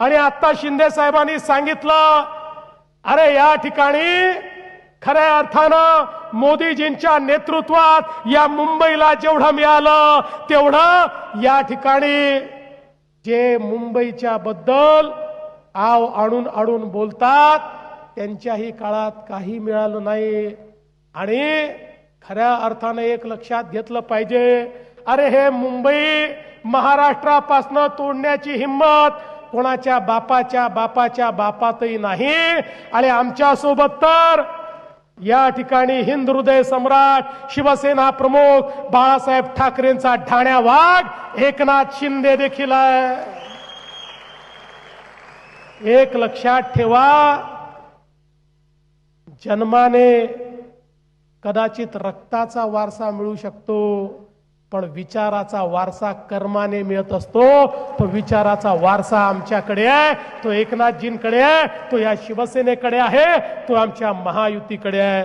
आणि आता शिंदे साहेबांनी सांगितलं, अरे या ठिकाणी खऱ्या अर्थानं मोदीजींच्या नेतृत्वात या मुंबईला जेवढं मिळालं तेवढं या ठिकाणी जे मुंबईच्या बद्दल आव आणून आणून बोलतात त्यांच्याही काळात काही मिळालं नाही। आणि खऱ्या अर्थानं एक लक्षात घेतलं पाहिजे, अरे हे मुंबई महाराष्ट्रापासून तोडण्याची हिम्मत कोणाच्या बापाच्या बापातही नाही। आणि आमच्या सोबत तर या ठिकाणी हिंद हृदय सम्राट शिवसेना प्रमुख बाळासाहेब ठाकरेंचा ठाण्या वाघ एकनाथ शिंदे देखील आहे। एक लक्षात ठेवा, जन्माने कदाचित रक्ताचा वारसा मिळू शकतो, पण विचाराचा वारसा कर्माने मिळत असतो। तो विचाराचा वारसा आमच्याकडे आहे, तो एकनाथजींकडे आहे, तो या शिवसेनेकडे आहे, तो आमच्या महायुतीकडे आहे।